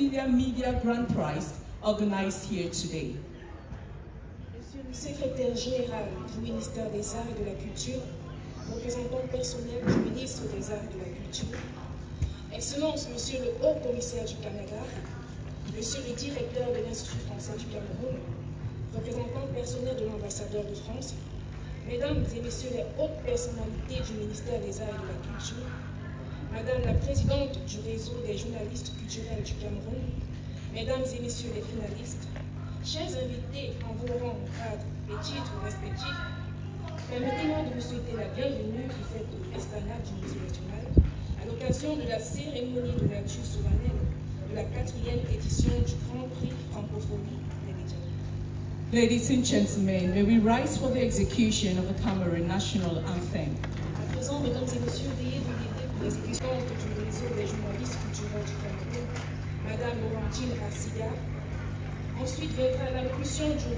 Ophelia Media Grand Prize organized here today. Monsieur le secrétaire général du ministère des Arts et de la Culture, représentant personnel du ministre des Arts et de la Culture, Excellence Monsieur le Haut-Commissaire du Canada, Monsieur le directeur de l'Institut français du Cameroun, représentant personnel de l'ambassadeur de France, Mesdames et Messieurs les hautes personnalités du ministère des Arts et de la Culture, Madame la présidente du réseau des journalistes culturels du Cameroun, Mesdames et Messieurs les finalistes, chers invités en vos rangs, grades et titres respectifs, permettez-moi de vous souhaiter la bienvenue à cette esplanade du Musée national à l'occasion de la cérémonie d'ouverture solennelle de la 4e édition du Grand Prix Francophonie des médias. Ladies and gentlemen, may we rise for the execution of the Cameroon National Anthem. À présent, mesdames et messieurs, veuillez vous guider pour l'exécution du réseau des journalistes culturels du Cameroun, Madame Laurentine Assiga. Ensuite viendra l'allocution du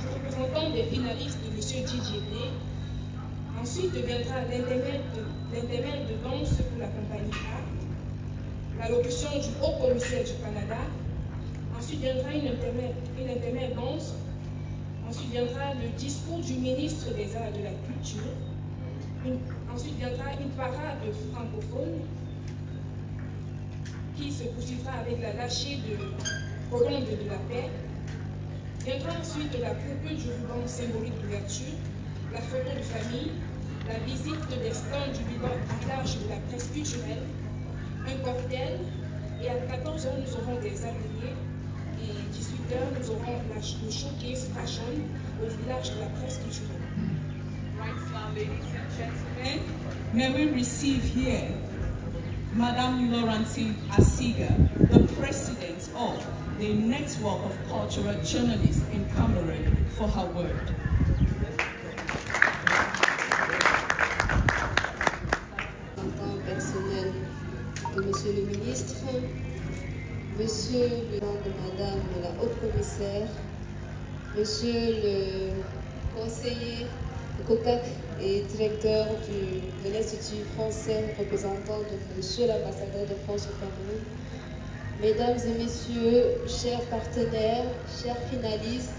représentant des finalistes de M. Didier Blé. Ensuite viendra l'intermède de danse pour la compagnie A, l'allocution du Haut-Commissaire du Canada. Ensuite viendra une intermède danse. Ensuite viendra le discours du ministre des Arts et de la Culture. Ensuite viendra une parade francophone qui se poursuivra avec la lâchée de colombe de la paix. Viendra ensuite la coupe du ruban symbolique d'ouverture, la photo de famille, la visite des stands du village de la presse culturelle, un cocktail, et à 14h nous aurons des ateliers, et 18h nous aurons le showcase fashion au village de la presse culturelle. Right now, ladies and gentlemen, may we receive here Madame Laurentine Assiga, the President of the Network of Cultural Journalists in Cameroon, for her word. Personnel de Monsieur le Ministre, Monsieur le nom de Madame la Haute-Commissaire, Monsieur le conseiller de COCAC et directeur de l'Institut français, représentant de Monsieur l'ambassadeur de France au Cameroun, Mesdames et Messieurs, chers partenaires, chers finalistes,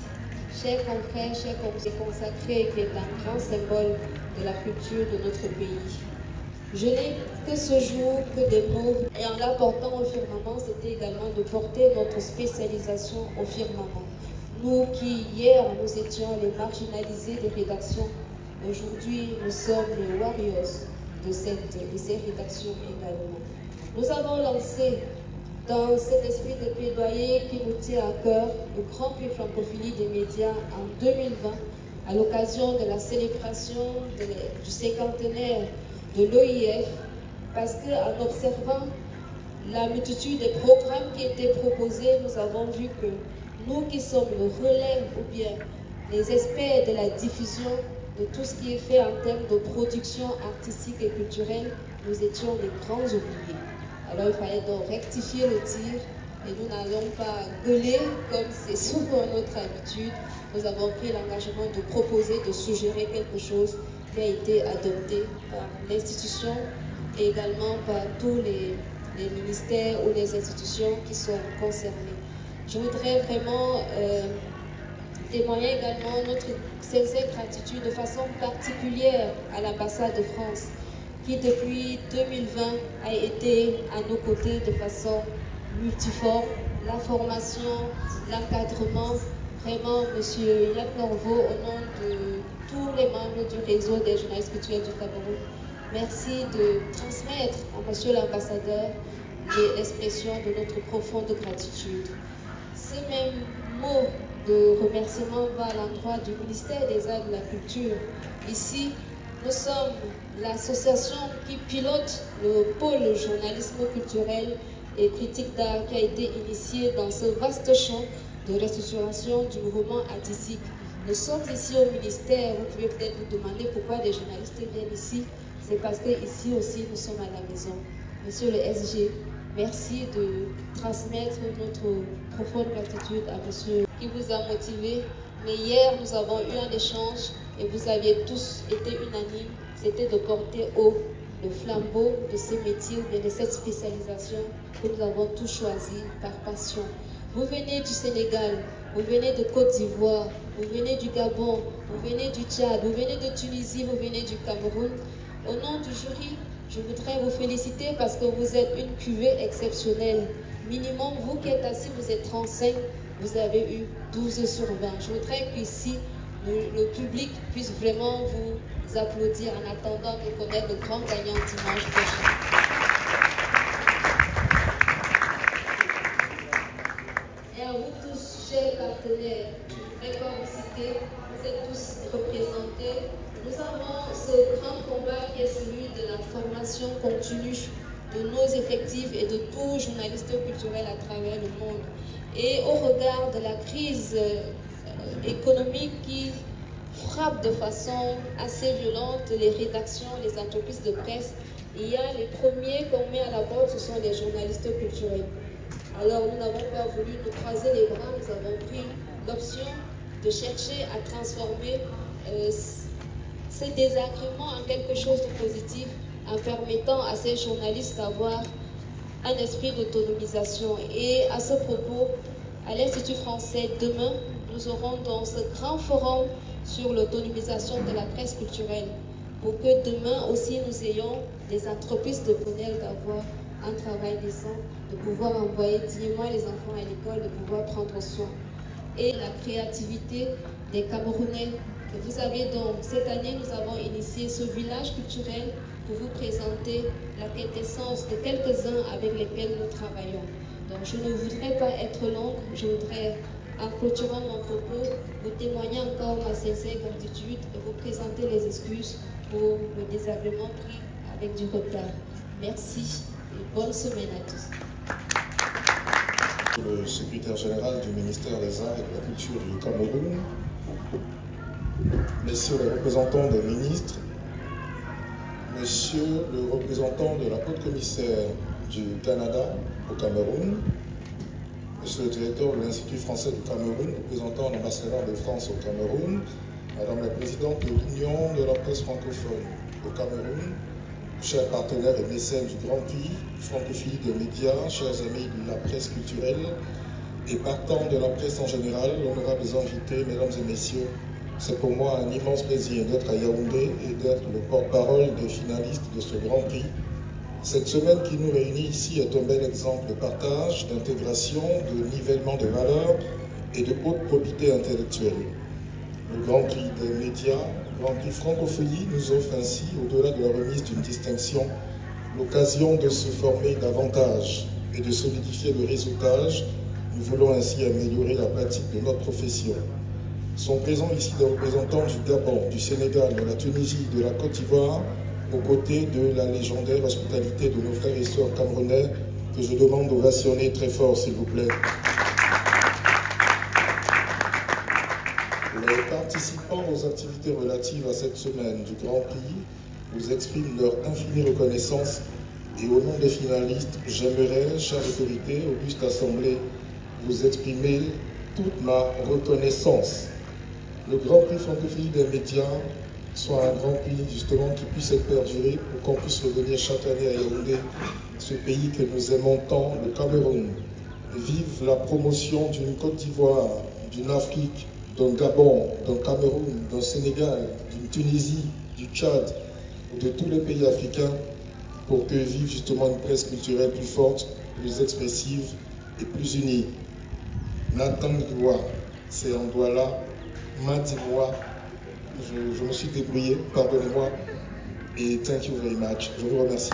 chers confrères, chers consacrés, qui est un grand symbole de la culture de notre pays. Je n'ai que ce jour que des mots, et en l'apportant au firmament, c'était également de porter notre spécialisation au firmament. Nous qui, hier, nous étions les marginalisés des rédactions, aujourd'hui, nous sommes les warriors de ces rédactions également. Nous avons lancé, dans cet esprit de plaidoyer qui nous tient à cœur, le Grand Prix Francophonie des médias en 2020, à l'occasion de la célébration du cinquantenaire de l'OIF, parce qu'en observant la multitude des programmes qui étaient proposés, nous avons vu que nous qui sommes le relais ou bien les experts de la diffusion de tout ce qui est fait en termes de production artistique et culturelle, nous étions les grands oubliés. Alors il fallait donc rectifier le tir et nous n'allons pas gueuler comme c'est souvent notre habitude. Nous avons pris l'engagement de proposer, de suggérer quelque chose qui a été adopté par l'institution et également par tous les ministères ou les institutions qui sont concernées. Je voudrais vraiment témoigner également notre sincère gratitude de façon particulière à l'ambassade de France qui depuis 2020 a été à nos côtés de façon multiforme. La formation, l'encadrement, vraiment Monsieur Yann Norvaux au nom de tous les membres du réseau des journalistes culturels du Cameroun. Merci de transmettre à Monsieur l'ambassadeur l'expression de notre profonde gratitude. Ce même mot de remerciement va à l'endroit du ministère des Arts et de la Culture. Ici, nous sommes l'association qui pilote le pôle journalisme culturel et critique d'art qui a été initié dans ce vaste champ de restructuration du mouvement artistique. Nous sommes ici au ministère, vous pouvez peut-être vous demander pourquoi les journalistes viennent ici. C'est parce qu'ici aussi nous sommes à la maison. Monsieur le SG, merci de transmettre notre profonde gratitude à monsieur qui vous a motivé. Mais hier, nous avons eu un échange et vous aviez tous été unanimes. C'était de porter haut le flambeau de ces métiers ou bien de cette spécialisation que nous avons tous choisi par passion. Vous venez du Sénégal, vous venez de Côte d'Ivoire, vous venez du Gabon, vous venez du Tchad, vous venez de Tunisie, vous venez du Cameroun. Au nom du jury, je voudrais vous féliciter parce que vous êtes une cuvée exceptionnelle. Minimum, vous qui êtes assis, vous êtes 35, vous avez eu 12 sur 20. Je voudrais qu'ici, le public puisse vraiment vous applaudir en attendant de connaître le grand gagnant dimanche prochain. Et à vous tous, chers partenaires, je ne voudrais pas vous citer, vous êtes tous représentés. Nous avons ce grand combat qui est celui de la formation continue de nos effectifs et de tous journalistes culturels à travers le monde. Et au regard de la crise économique qui frappe de façon assez violente les rédactions, les entreprises de presse, il y a les premiers qu'on met à la porte, ce sont les journalistes culturels. Alors nous n'avons pas voulu nous croiser les bras, nous avons pris l'option de chercher à transformer ces désagréments en quelque chose de positif en permettant à ces journalistes d'avoir un esprit d'autonomisation. Et à ce propos, à l'Institut français, demain, nous aurons donc ce grand forum sur l'autonomisation de la presse culturelle pour que demain aussi nous ayons des entreprises de bonheur d'avoir un travail décent, de pouvoir envoyer dignement les enfants à l'école, de pouvoir prendre soin. Et la créativité des Camerounais. Vous avez donc, cette année, nous avons initié ce village culturel pour vous présenter la quintessence de quelques-uns avec lesquels nous travaillons. Donc je ne voudrais pas être longue, je voudrais, en clôturant mon propos, vous témoigner encore ma sincère gratitude et vous présenter les excuses pour le désagrément pris avec du retard. Merci et bonne semaine à tous. Le secrétaire général du ministère des Arts et de la Culture du Cameroun, messieurs les représentants des ministres, monsieur le représentant de la haute commissaire du Canada au Cameroun, monsieur le directeur de l'Institut français du Cameroun, représentant l'ambassadeur de France au Cameroun, madame la présidente de l'Union de la presse francophone au Cameroun, chers partenaires et mécènes du Grand Prix, francophilie des médias, chers amis de la presse culturelle et partants de la presse en général, honorables invités, mesdames et messieurs, c'est pour moi un immense plaisir d'être à Yaoundé et d'être le porte-parole des finalistes de ce Grand Prix. Cette semaine qui nous réunit ici est un bel exemple de partage, d'intégration, de nivellement de valeurs et de haute probité intellectuelle. Le Grand Prix des médias, le Grand Prix francophonie nous offre ainsi, au-delà de la remise d'une distinction, l'occasion de se former davantage et de solidifier le réseautage. Nous voulons ainsi améliorer la pratique de notre profession. Sont présents ici des représentants du Gabon, du Sénégal, de la Tunisie, de la Côte d'Ivoire, aux côtés de la légendaire hospitalité de nos frères et sœurs camerounais, que je demande d'ovationner très fort, s'il vous plaît. Les participants aux activités relatives à cette semaine du Grand Prix vous expriment leur infinie reconnaissance et au nom des finalistes, j'aimerais, chère autorité, auguste assemblée, vous exprimer toute ma reconnaissance. Le Grand Prix francophonie des médias soit un Grand Prix justement qui puisse être perduré pour qu'on puisse revenir chaque année à Yaoundé, ce pays que nous aimons tant, le Cameroun. Vive la promotion d'une Côte d'Ivoire, d'une Afrique, d'un Gabon, d'un Cameroun, d'un Sénégal, d'une Tunisie, du Tchad, ou de tous les pays africains, pour que vive justement une presse culturelle plus forte, plus expressive et plus unie. Nathan Douala, c'est en Douala, Madivoa. Je me suis débrouillé, pardonnez-moi, et thank you very much. Je vous remercie.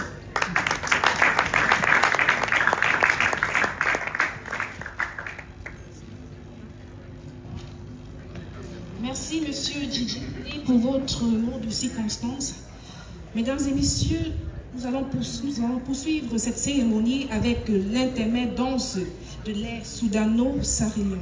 Merci, monsieur Gigi, pour votre mot de circonstance. Mesdames et messieurs, nous allons poursuivre cette cérémonie avec l'intermède danse de l'air soudano-saharien.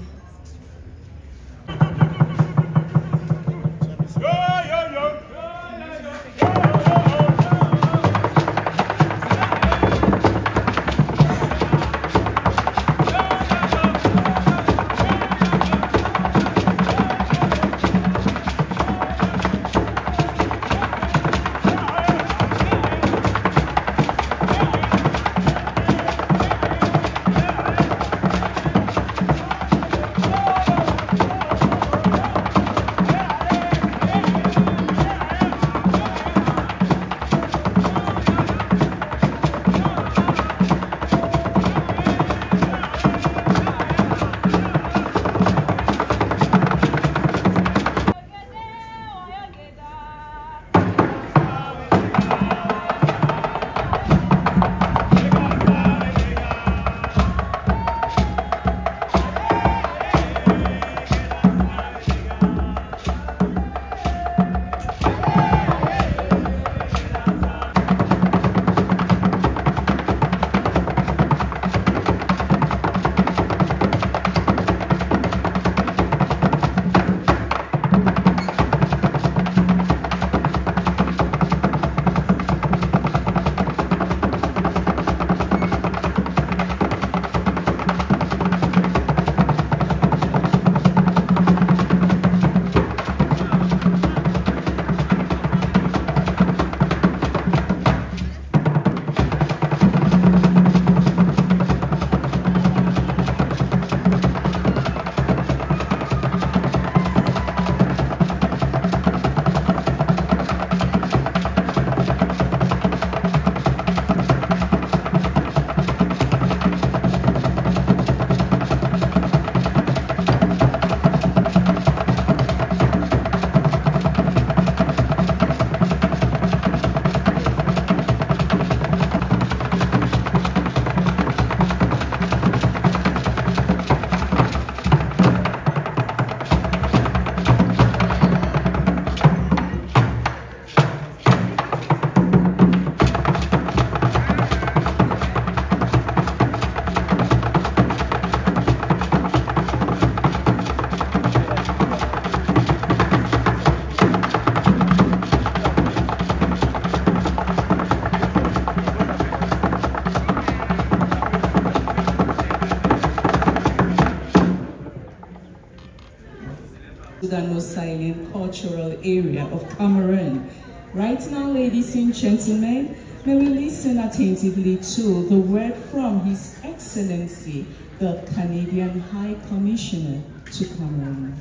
Silent Cultural Area of Cameroon. Right now, ladies and gentlemen, may we listen attentively to the word from His Excellency, the Canadian High Commissioner to Cameroon.